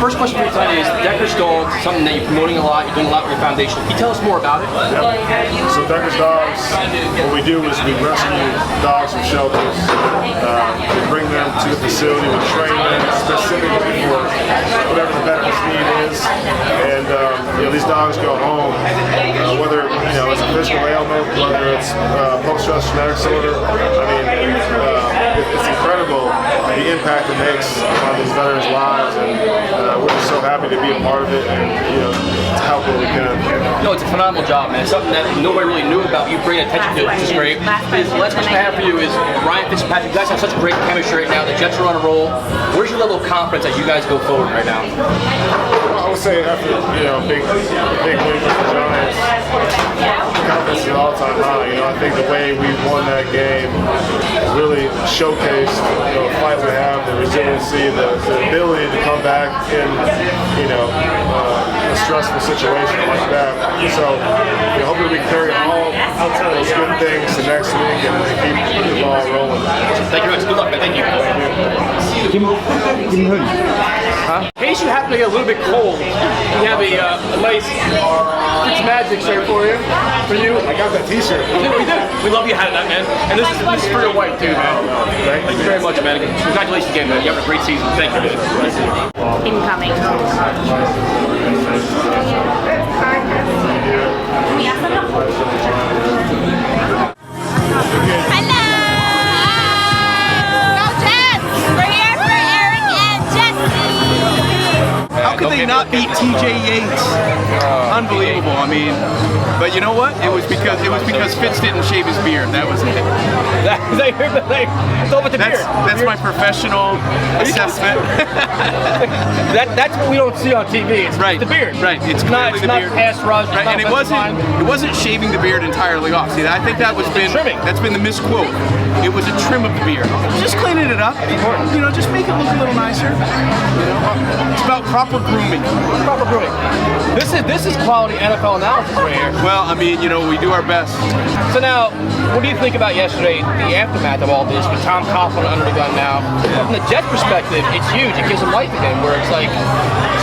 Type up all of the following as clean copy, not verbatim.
First question for you tonight is, Decker's Dogs, something that you're promoting a lot, you're doing a lot with your foundation. Can you tell us more about it? Yep. So Decker's Dogs, what we do is we rescue dogs from shelters. We bring them to the facility, we train them specifically for whatever the veteran's need is. And these dogs go home, whether it's a physical ailment, whether it's post-stress traumatic disorder. I mean, it's incredible the impact it makes on these veterans' lives, and we're just so happy to be a part of it and to help where we can. No, it's a phenomenal job, man. It's something that nobody really knew about. You bring attention to it, which is great. The last question I have for you is, Ryan Fitzpatrick, you guys have such great chemistry right now. The Jets are on a roll. Where's your level of confidence as you guys go forward right now? Well, I would say after big win for the Giants, confidence is an all-time high. I think the way we won that game really showcased the fight we have, the resiliency, the ability to come back in a stressful situation like that. So hopefully we carry all those good things to next week and keep the ball rolling. Thank you very much. Good luck, man. Thank you. In case you happen to get a little bit cold, we have a nice Fitzmagic shirt for you. I got that T-shirt. We do. We love you having that, man. And this is for your wife too, man. Thank you very much, man. Congratulations again, man. You have a great season. Thank you, man. Incoming. Hello! Go Jets! We're here for Eric and Jessie! How could they not beat TJ Yates? Unbelievable. I mean, but you know what? It was because Fitz didn't shave his beard. That was it. That's my professional assessment. That's what we don't see on TV. It's right. The beard. Right. It's not the beard. pass rush. Right. And it wasn't shaving the beard entirely off. See, I think that's been the misquote. It was a trim of the beard. Just cleaning it up. Just make it look a little nicer. It's about proper grooming. Proper grooming. This is quality NFL analysis right here. Well, I mean, we do our best. So now, what do you think about yesterday, the aftermath of all this, with Tom Coughlin under the gun now? From the Jets' perspective, it's huge. It gives them life again, where it's like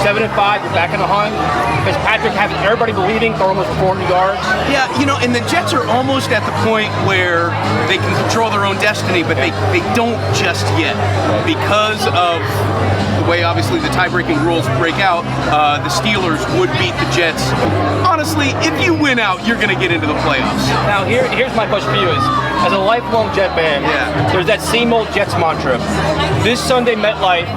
7-5, you're back in the hunt. Fitzpatrick having everybody believing for almost 400 yards. Yeah, and the Jets are almost at the point where they can control their own destiny, but they don't just yet. Because of the way, obviously, the tie-breaking rules break out, the Steelers would beat the Jets. Honestly, if you win out, you're going to get into the playoffs. Now, here's my question for you is, as a lifelong Jet fan, there's that same old Jets mantra. This Sunday, MetLife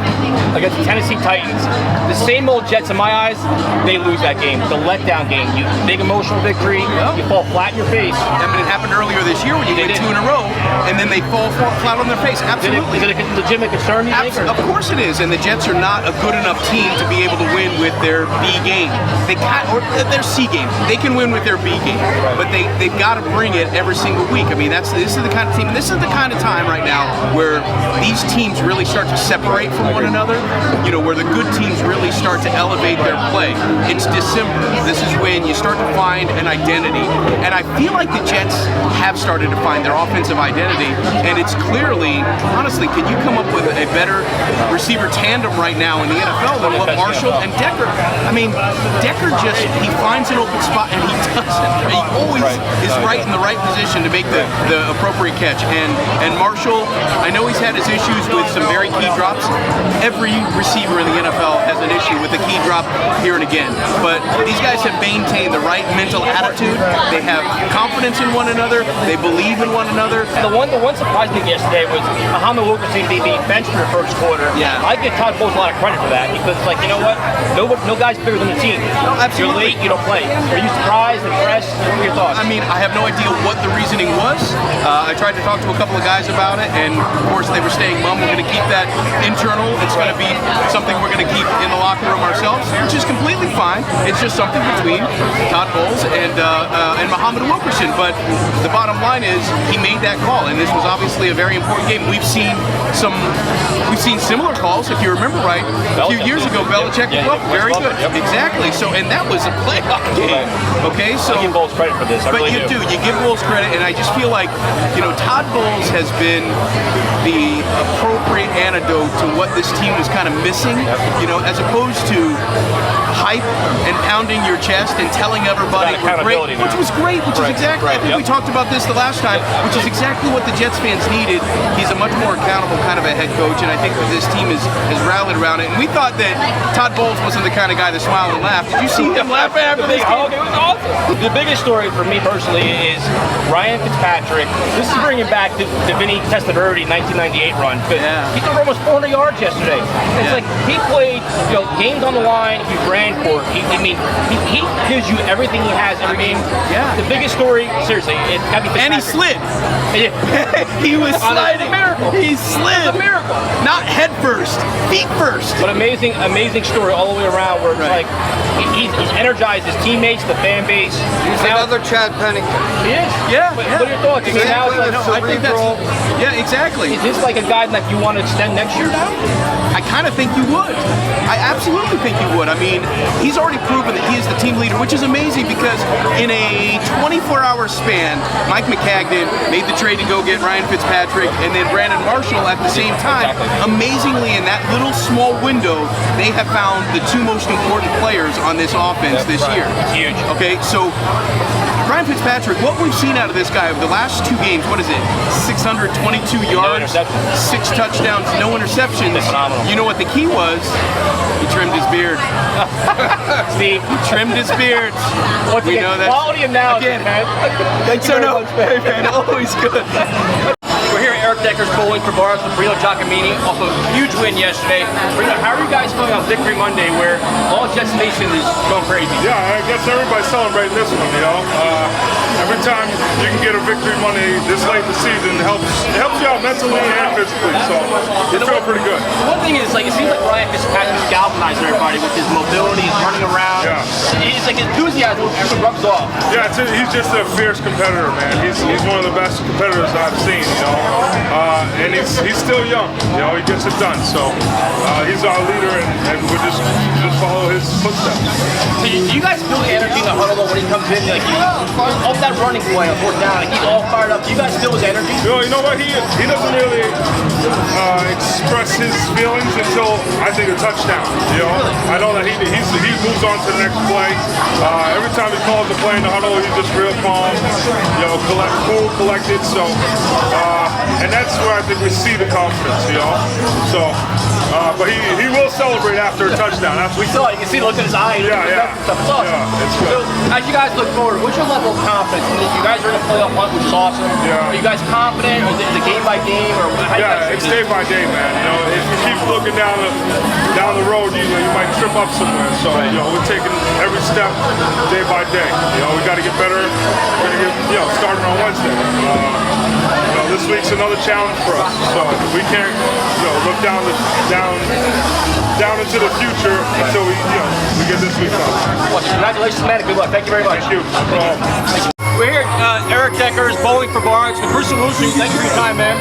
against the Tennessee Titans, the same old Jets, in my eyes, they lose that game. The letdown game. Big emotional victory, you fall flat in your face. I mean, it happened earlier this year when you win 2 in a row, and then they fall flat on their face. Absolutely. Is it a legitimate concern, you think? Of course it is, and the Jets are not a good enough team to be able to win with their B game. Or their C game. They can win with their B game, but they've got to bring it every single week. I mean, this is the kind of team, and this is the kind of time right now where these teams really start to separate from one another, where the good teams really start to elevate their play. It's December. This is when you start to find an identity, and I feel like the Jets have started to find their offensive identity, and it's clearly, honestly, can you come up with a better receiver tandem right now in the NFL than what Marshall and Decker? I mean, Decker he finds an open spot and he doesn't. He always is right in the right position to make the appropriate catch. And Marshall, I know he's had his issues with some very key drops. Every receiver in the NFL has an issue with a key drop here and again. But these guys have maintained the right mental attitude. They have confidence in one another. They believe in one another. The one surprising thing yesterday was Muhammad Wilkerson being benched for the first quarter. Yeah. I give Todd Bowles a lot of credit for that because it's like, you know what? No guy's bigger than the team. No, absolutely. You're late, you don't play. Are you surprised, impressed? What are your thoughts? I mean, I have no idea what the reasoning was. I tried to talk to a couple of guys about it, and of course they were staying mum. We're going to keep that internal. It's going to be something we're going to keep in the locker room ourselves, which is completely fine. It's just something between Todd Bowles and Muhammad Wilkerson. But the bottom line is he made that call, and this was obviously a very important game. We've seen similar calls, if you remember right, a few years ago. Belichick, very good, exactly. So, and that was a playoff game. Okay, so I give Bowles credit for this. But you do. You give Bowles credit, and I just feel like you know, Todd Bowles has been the appropriate antidote to what this team was kind of missing, you know, as opposed to hype and pounding your chest and telling everybody we're great, which was great, which is exactly, I think we talked about this the last time, which is exactly what the Jets fans needed. He's a much more accountable kind of a head coach, and I think that this team has rallied around it. And we thought that Todd Bowles wasn't the kind of guy that smiled and laughed. Did you see him laughing after this game? It was awesome. The biggest story for me personally is Ryan Fitzpatrick. This is bringing back the Vinny Testaverde 1998 run. He threw almost 400 yards yesterday. It's like he played, you know, games on the line. He ran for it. He gives you everything he has every game. The biggest story, seriously, it's got to be Fitzpatrick. And he slid. He was sliding. He slid. It's a miracle. Not head first, feet first. But amazing story all the way around where it's like he's energized his teammates, the fan base. He's another Chad Pennington. He is. Yeah. What are your thoughts? I mean, now it's like, I think that's, yeah, exactly. Is this like a guy that you want to extend next year now? I kind of think you would. I absolutely think you would. I mean, he's already proven that he is the team leader, which is amazing because in a 24-hour span, Mike McCagnon made the trade to go get Ryan Fitzpatrick and then Brandon Marshall at the same time. Amazingly, in that little small window, they have found the two most important players on this offense this year. It's huge. Okay, so Ryan Fitzpatrick, what we've seen out of this guy over the last 2 games, what is it? 622 yards, 6 touchdowns, no interceptions. Phenomenal. You know what the key was? He trimmed his beard. Steve, He trimmed his beard. once We again, know that. quality analysis, Again. man. Thank you So very no, much, man. man, always good. We're here at Eric Decker's Bowling for Bars with Brino Giacomini off a huge win yesterday. Brino, how are you guys feeling on Victory Monday where all Jets Nation is going crazy? Yeah, I guess everybody's celebrating this one, you know. Every time you can get a victory Monday this late in the season, it helps you out mentally and physically, so we feel pretty good. The one thing is, like, it seems like Ryan Fitzpatrick is galvanizing everybody with his mobility, his running around. It's like enthusiasm rubs off. Yeah, he's just a fierce competitor, man. He's one of the best competitors I've seen, you know. And he's still young, you know. He gets it done, so he's our leader, and we just follow his footsteps. So do you guys feel the energy in the huddle when he comes in? Like, off that running play on 4th down, like he's all fired up. Do you guys feel his energy? You know what? He doesn't really express his feelings until I think a touchdown. You know, I know that he moves on to the next play. Every time he calls the play in the huddle, he's just real calm, you know, cool, collected. So, and that's where I think we see the confidence. You know, so. But he will celebrate after a touchdown. We saw it. You can see the look in his eyes. Yeah. It's awesome. Yeah, it's good. So, as you guys look forward, what's your level of confidence? You guys are in a playoff hunt, which is awesome. Yeah. Are you guys confident? Or is it game by game? Or how you guys it's day by day, man. You know, if you keep looking down the road, you might trip up somewhere. So, you know, we're taking every step day by day. You know, we got to get better. We're going to get, you know, starting on Wednesday. You know, this week's another challenge for us. So we can't, you know, look down into the future until we get this week done. Well, congratulations, man. Good luck. Thank you very much. Thank you. No problem. We're here at Eric Decker's Bowling for Bars with Bruce Lucy. Thank you for your time, man.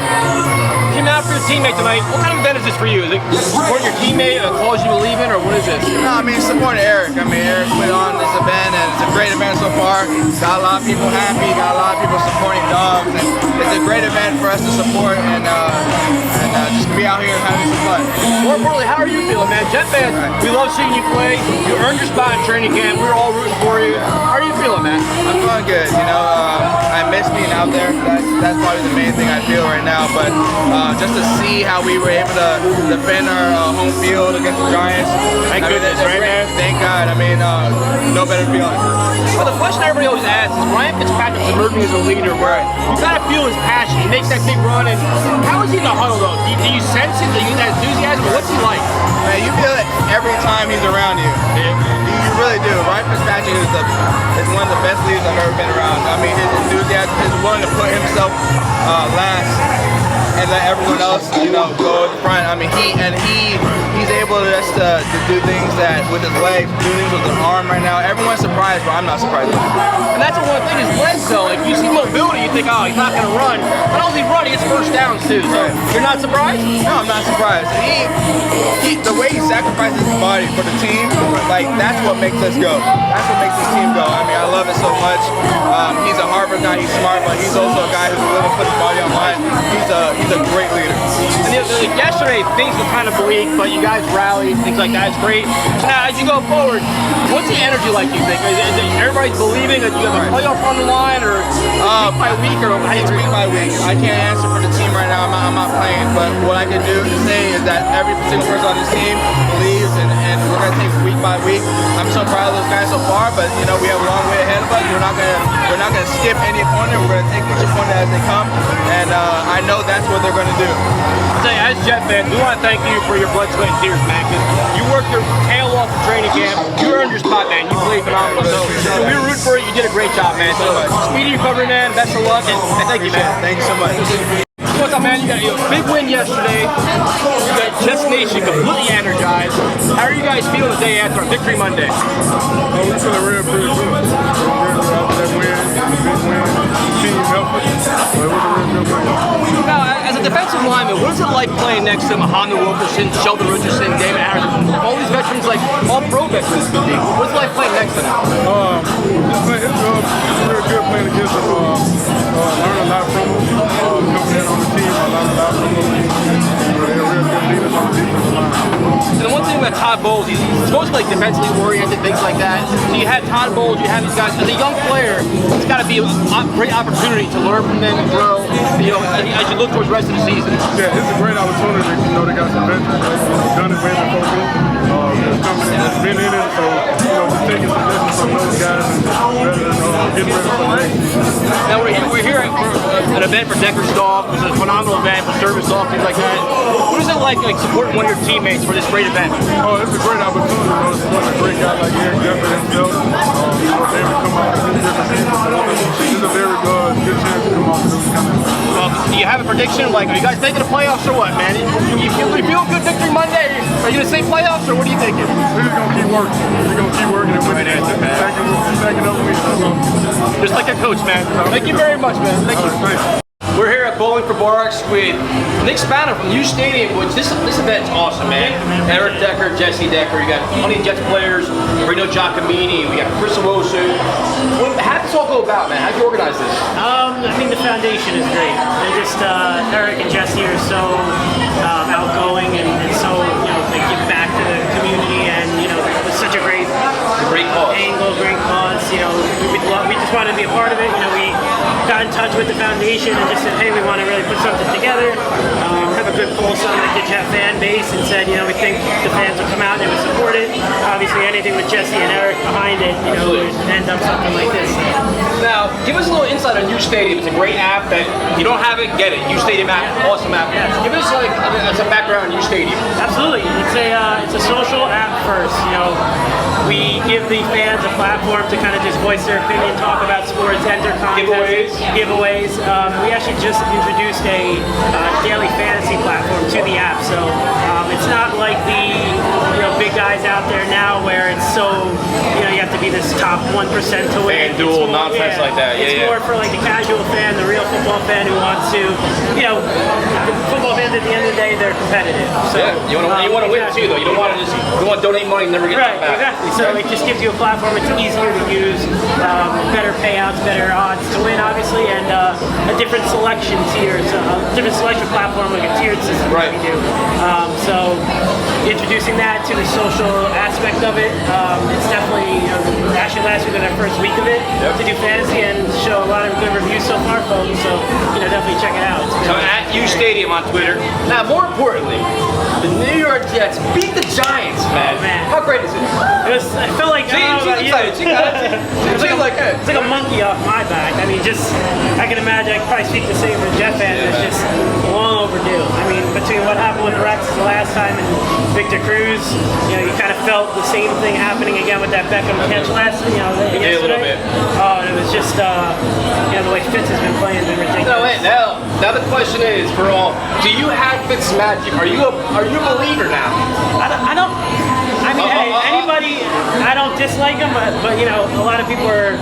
Came out for your teammate tonight. What kind of event is this for you? Is it supporting your teammate that calls you to leave it, or what is this? No, I mean, supporting Eric. I mean, Eric put on this event, and it's a great event so far. Got a lot of people happy, got a lot of people supporting dogs, and it's a great event for us to support and just be out here and having some fun. More importantly, how are you feeling, man? Jet fans, we love seeing you play. You earned your spot in training camp. We're all rooting for you. How are you feeling, man? I'm feeling good. You know, I miss being out there. That's probably the main thing I feel right now. But just to see how we were able to defend our home field against the Giants. Thank goodness, right, man? Thank God. I mean, no better feeling. Well, the question everybody always asks is Ryan Fitzpatrick's emerging as a leader where you gotta feel his passion. He makes that big run, and how is he in the huddle though? Do you sense it? Do you get that enthusiasm? What's he like? Man, you feel it every time he's around you. You really do. Ryan Fitzpatrick is one of the best leaders I've ever been around. I mean, his enthusiasm, his willing to put himself last and let everyone else, you know, go in front. I mean, he's able just to do things that with his legs, do things with his arm right now. Everyone's surprised, but I'm not surprised. And that's the one thing, his legs though. Like you see mobility, you think, oh, he's not gonna run. But not only run, he gets first downs too. So you're not surprised? No, I'm not surprised. The way he sacrifices his body for the team, like that's what makes us go. That's what makes this team go. I mean, I love it so much. He's a Harvard guy. He's smart, but he's also a guy who's willing to put his body on line. He's a great leader. And yesterday things were kind of bleak, but you guys rallied, things like that. It's great. Now, as you go forward, what's the energy like? You think is everybody's believing that you have a playoff on the line, or week by week, or how do you It's week by week. I can't answer for the team right now. I'm not playing, but what I can do to say is that every single person on this team believes, and we're gonna take week by week. I'm so proud of those guys so far, but you know we have a long way ahead of us. We're not gonna skip any opponent. We're gonna take each opponent as they come, and I know that's what they're gonna do. I'll tell you, as Jet fans, we want to thank you for your blood, sweat, and tears, man. 'Cause you worked your tail off for training camp. You earned your spot, man. You played phenomenal. So we were rooting for you. You did a great job, man. So speedy recovery, man. Best of luck, and thank you, man. Thank you so much. What's up, man? You got a big win yesterday. You got Jets Nation completely energized. How are you guys feeling the day after Victory Monday? Oh, we're feeling real pretty good. That win, big win, team healthy. So it was a real good win. Now, as a defensive lineman, what is it like playing next to Muhammad Wilkerson, Sheldon Richardson, David Harrison, all these veterans, like all pro veterans? What's it like playing next to them? It's real good playing against them. Learn a lot from them. Coming in on the team, I learned a lot from them. They're real good leaders on the defensive line. And the one thing about Todd Bowles, he's supposed to be like defensively oriented, things like that. So you had Todd Bowles, you have these guys. As a young player, it's got to be a great opportunity to learn from them and grow. You know, as you look towards the rest of the season. Yeah, it's a great opportunity. You know, they got some veterans that's done it way before me. That's coming in, that's been in it. So, you know, just taking some lessons from those guys and rather than getting ready for the next season. Now we're here at an event for Decker's Dog, which is a phenomenal event for service dog, things like that. What is it like supporting one of your teammates for this great event? Oh, it's a great opportunity, you know, to support a great guy like Eric Jeffrey himself. You know, they would come out and do different things. It's a very good chance to come out and do this kind of thing. Do you have a prediction? Like, are you guys making the playoffs or what, man? You feel good Victory Monday? Are you going to say playoffs or what are you thinking? We're just going to keep working. We're going to keep working and winning. Stacking up wins. Just like a coach, man. Thank you very much, man. Thank you. We're here at Bowling for Barks with Nick Spanner from U Stadium, which this event's awesome, man. Eric Decker, Jessie Decker, you got plenty of Jets players, Reno Giacomini, we got Chris Owosu. How did this all go about, man? How'd you organize this? I think the foundation is great. They're just Eric and Jessie are so outgoing and so they give back to the community, and it's such a great cause. angle, great cause. We just wanted to be a part of it. We got in touch with the foundation and just said, hey, we want to really put something together, have a good pulse on the Jet fan base, and said, we think the fans will come out and they would support it. Obviously, anything with Jessie and Eric behind it, would end up something like this. Now, give us a little insight on U Stadium. It's a great app that you don't have it, get it. U Stadium app, awesome app. Yes. Give us some background on U Stadium. Absolutely, it's a social app first. We give the fans a platform to kind of just voice their opinion, talk about sports, enter contests, giveaways. We actually just introduced a daily fantasy platform to the app, so it's not like the big guys out there now where it's so you have to be this top 1% to win. FanDuel nonsense like that. It's more for like the casual fan, the real football fan who wants to, the football fans at the end of the day they're competitive. So, you want to win too, though. You don't want to donate money and never get it back. Exactly. So it just gives you a platform. It's easier to use, better payouts, better odds to win, obviously, and a different selection tiers, different selection platform, like a tiered system that we do. So introducing that to the social aspect of it, it's definitely actually last week was our first week of it to do fantasy and show a lot of good reviews so far, folks. So definitely check it out. So at U Stadium on Twitter. Now, more importantly, the New York Jets beat the Giants, man. Oh, man. How great is it? I felt like it's like a monkey off my back. I mean, I can imagine. I could probably speak the same for Jet fans. It's just long overdue. I mean, between what happened with Rex the last time and Victor Cruz, you kind of felt the same thing happening again with that Beckham catch yesterday. A little bit. Oh, and it was just the way Fitz has been playing has been ridiculous. No, now the question is for all: do you have Fitzmagic? Are you a believer now? I don't. I mean, hey, anybody. I don't dislike him, but you know, a lot of people are.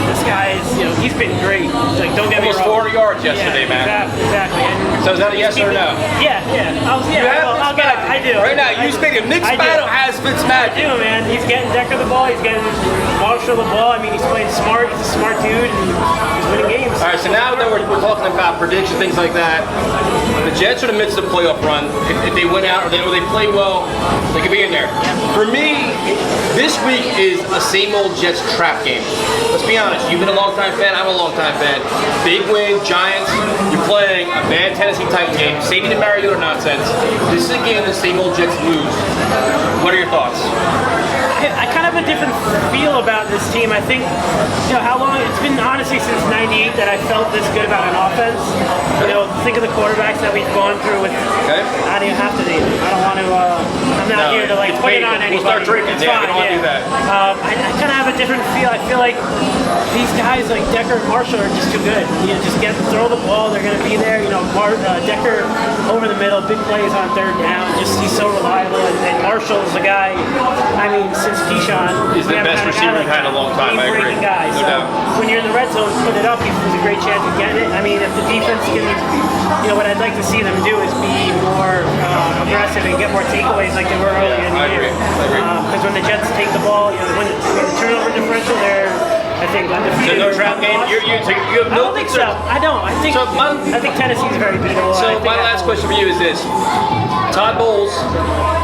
This guy is, you know, he's been great. Like, don't get me wrong. Almost 400 yards yesterday, man. Exactly. And so is that a yes or no? Yeah. I do. Right now, you stadium. Nick Spano has Fitzmagic. I do, man. He's getting Decker the ball. He's getting Marshall the ball. I mean, he's playing smart. He's a smart dude, and he's winning games. All right, so now that we're talking about predictions, things like that, the Jets are in the midst of a playoff run. If they win out or they play well, they could be in there. For me, this week is a same old Jets trap game. Let's be honest. You've been a long-time fan. I'm a long-time fan. Big win, Giants. You're playing a bad Tennessee Titans game. Saving the Mariota nonsense. This is a game the same old Jets lose. What are your thoughts? I kind of have a different feel about this team. I think, you know, how long it's been honestly since '98 that I felt this good about an offense. You know, think of the quarterbacks that we've gone through with. Okay. I don't even have to name them. I don't want to. I'm not here to like put it on anybody. We'll start drinking. It's yeah, fine. we don't want to do that. I kind of have a different feel. I feel like these guys like Decker and Marshall are just too good. You know, just throw the ball. They're going to be there. You know, Decker over the middle, big plays on third down. Just he's so reliable. And Marshall's a guy. I mean, since Keyshawn, he's the best receiver we've had in a long time. I agree. Guy. No So doubt. when you're in the red zone, put it up. There's a great chance of getting it. I mean, if the defense can, you know, what I'd like to see them do is be more aggressive and get more takeaways like they were earlier in the year. I agree. Because when the Jets take the ball, you know, when the turnover differential, they're, I think, undefeated. So no trap game. You have no. I don't think so. I don't. I think. So I think Tennessee's very beatable. So my last question for you is this: Todd Bowles,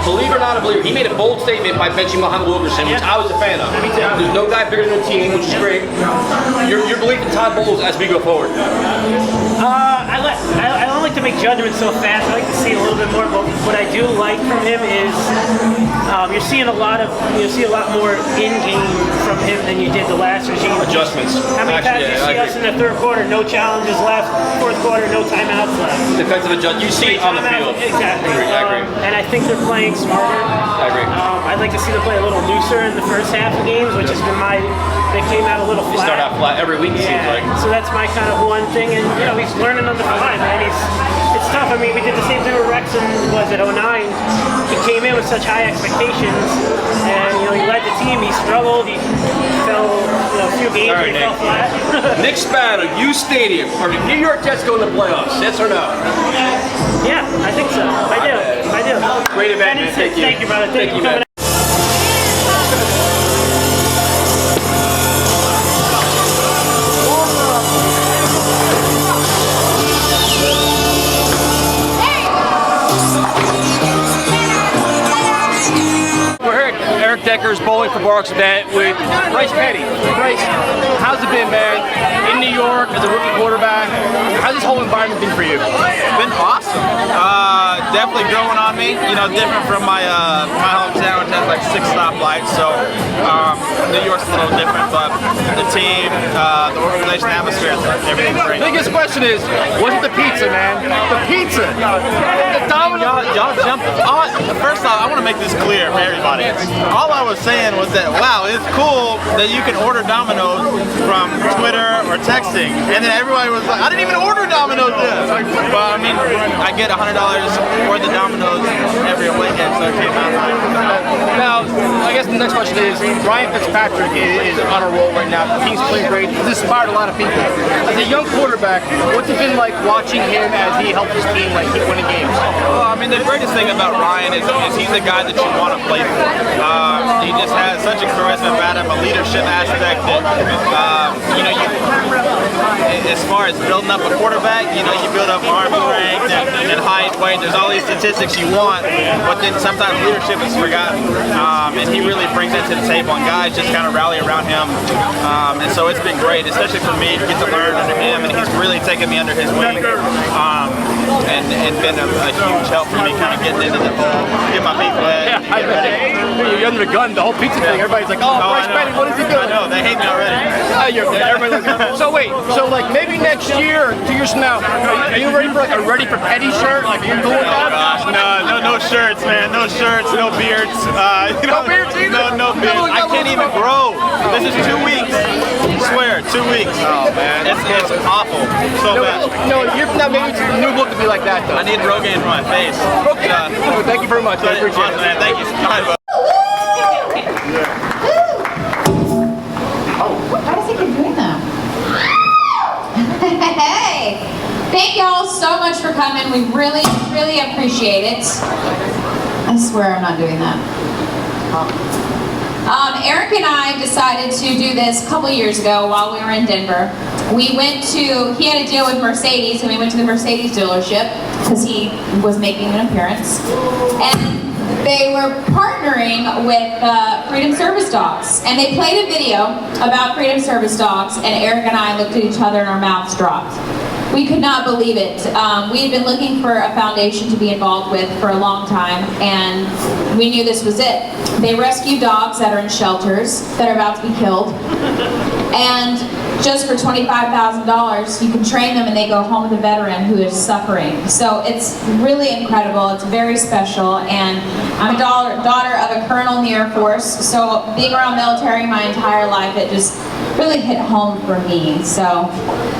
believe it or not a believer, he made a bold statement by benching Muhammad Wilkerson, which I was a fan of. There's no guy bigger than the team, which is great. Your belief in Todd Bowles as we go forward? I don't like to make judgments so fast. I like to see a little bit more. But what I do like from him is you're seeing a lot more in game from him than you did the last regime. Adjustments. How many times you see us in the third quarter? No challenges left. Fourth quarter, no timeouts left. Defensive adjustment. You see it on the field. Exactly. I agree. And I think they're playing smarter. I agree. I'd like to see them play a little looser in the first half of games, which has been they came out a little flat. They start out flat every week, it seems like. So that's my kind of one thing, and you know, he's learning on the fly, man. It's tough. I mean, we did the same thing with Rex in, was it 09? He came in with such high expectations, and you know, he led the team. He struggled. He fell, you know, a few games where he fell flat. Nick Spano, U Stadium. Are the New York Jets going to the playoffs? Yes or no? Yeah, I think so. I do. Great event, man. Thank you. Thank you, brother. Thank you, man. Decker's Bowling for Barks event with Bryce Petty. Bryce, how's it been, man? In New York as a rookie quarterback, how's this whole environment been for you? It's been awesome. Definitely growing on me. You know, different from my hometown, which has like 6 stoplights. So New York's a little different, but the team, the organization, atmosphere, everything's great. Biggest question is, what's the pizza, man? The pizza. The Domino's. Y'all jumped. First off, I want to make this clear for everybody. All I was saying was that, wow, it's cool that you can order Domino's from Twitter or texting. And then everybody was like, I didn't even order Domino's then. But I mean, I get $100 for the Domino's every weekend, so it came out right. Now, I guess the next question is, Ryan Fitzpatrick is on a roll right now. The team's playing great. He's inspired a lot of people. As a young quarterback, what's it been like watching him as he helped his team like keep winning games? Well, I mean, the greatest thing about Ryan is he's a guy that you want to play for. He just has such a charisma about him, a leadership aspect that, you know, as far as building up a quarterback, you know, you build up arm strength and height, weight. There's all these statistics you want, but then sometimes leadership is forgotten. And he really brings that to the table, and guys just kind of rally around him. And so it's been great, especially for me to get to learn under him, and he's really taken me under his wing. and been a huge help for me kind of getting into the whole, get my feet wet. Yeah, I bet. You're under the gun, the whole pizza thing. Everybody's like, oh, Bryce Petty, what is he doing? I know, they hate me already. Everybody like, so wait, so like maybe next year or 2 years from now, are you ready for like a Ready for Petty shirt? Like, are you cool with that? Gosh, no shirts, man. No shirts, no beards. No beards either? No beards. I can't even grow. This is 2 weeks. I swear, 2 weeks. Oh, man. It's awful. So bad. No, you're now maybe it's a new look to be like that, though. I need Rogaine for my face. Okay. Thank you very much. I appreciate it. Man, thank you so much. How does he keep doing that? Hey! Thank y'all so much for coming. We really, really appreciate it. I swear I'm not doing that. Eric and I decided to do this a couple years ago while we were in Denver. We went to, he had a deal with Mercedes, and we went to the Mercedes dealership because he was making an appearance. And they were partnering with Freedom Service Dogs. And they played a video about Freedom Service Dogs, and Eric and I looked at each other and our mouths dropped. We could not believe it. We had been looking for a foundation to be involved with for a long time, and we knew this was it. They rescue dogs that are in shelters that are about to be killed, and just for $25,000, you can train them and they go home with a veteran who is suffering. So it's really incredible. It's very special, and I'm a daughter of a colonel in the Air Force, so being around military my entire life, it just really hit home for me. So,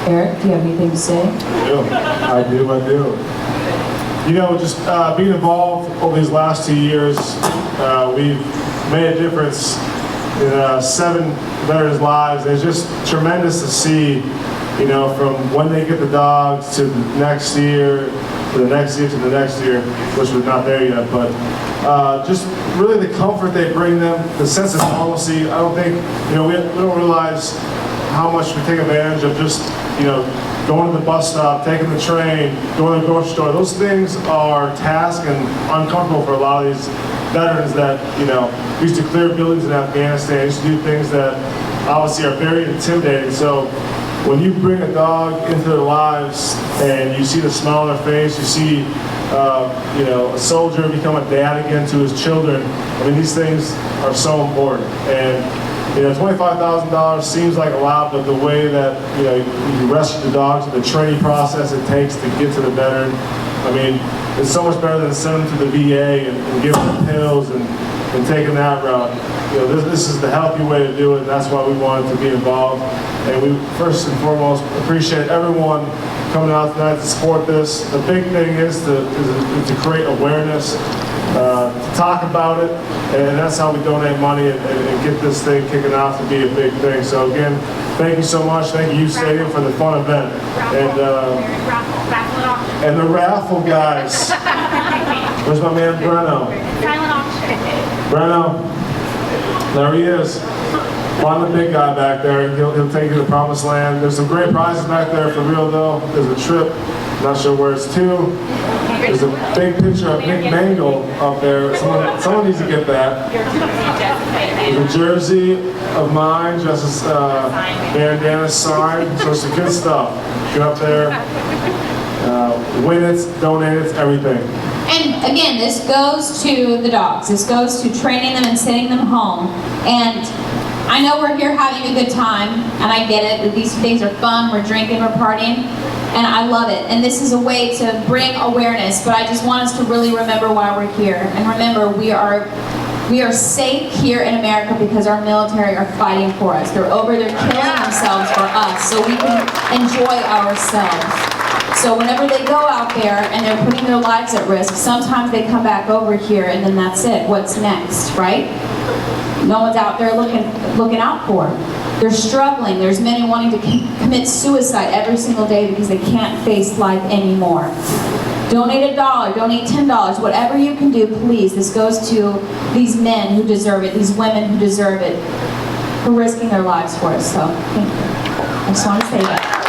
Eric, do you have anything to say? I do. You know, just being involved over these last 2 years, we've made a difference in 7 veterans' lives. It's just tremendous to see, you know, from when they get the dogs to the next year, to the next year, to the next year, which we're not there yet, but just really the comfort they bring them, the sense of normalcy. I don't think, you know, we don't realize how much we take advantage of just, you know, going to the bus stop, taking the train, going to the grocery store. Those things are tasks and uncomfortable for a lot of these veterans that, you know, used to clear buildings in Afghanistan, used to do things that obviously are very intimidating. So when you bring a dog into their lives and you see the smile on their face, you see, you know, a soldier become a dad again to his children. I mean, these things are so important. And you know, $25,000 seems like a lot, but the way that, you know, you rescue the dogs, the training process it takes to get to the veteran, I mean, it's so much better than sending them to the VA and giving them pills and taking that route. You know, this is the healthy way to do it, and that's why we wanted to be involved. And we first and foremost appreciate everyone coming out tonight to support this. The big thing is to create awareness, to talk about it, and that's how we donate money and get this thing kicking off to be a big thing. So again, thank you so much. Thank you, Stadium, for the fun event. And the raffle guys. Where's my man Breno? Breno, there he is. Find the big guy back there. He'll take you to the promised land. There's some great prizes back there for real though. There's a trip. Not sure where it's to. There's a big picture of Nick Mangle up there. Someone needs to get that. There's a jersey of mine, just as bandana sign. So it's good stuff. Get up there, win it, donate it, everything. And again, this goes to the dogs. This goes to training them and sending them home. And I know we're here having a good time, and I get it. These things are fun. We're drinking, we're partying, and I love it. And this is a way to bring awareness, but I just want us to really remember why we're here. And remember, we are safe here in America because our military are fighting for us. They're over there killing themselves for us so we can enjoy ourselves. So whenever they go out there and they're putting their lives at risk, sometimes they come back over here and then that's it. What's next, right? No one's out there looking out for them. They're struggling. There's many wanting to commit suicide every single day because they can't face life anymore. Donate $1, donate $10, whatever you can do, please. This goes to these men who deserve it, these women who deserve it, for risking their lives for us. So, thank you. I just want to say that.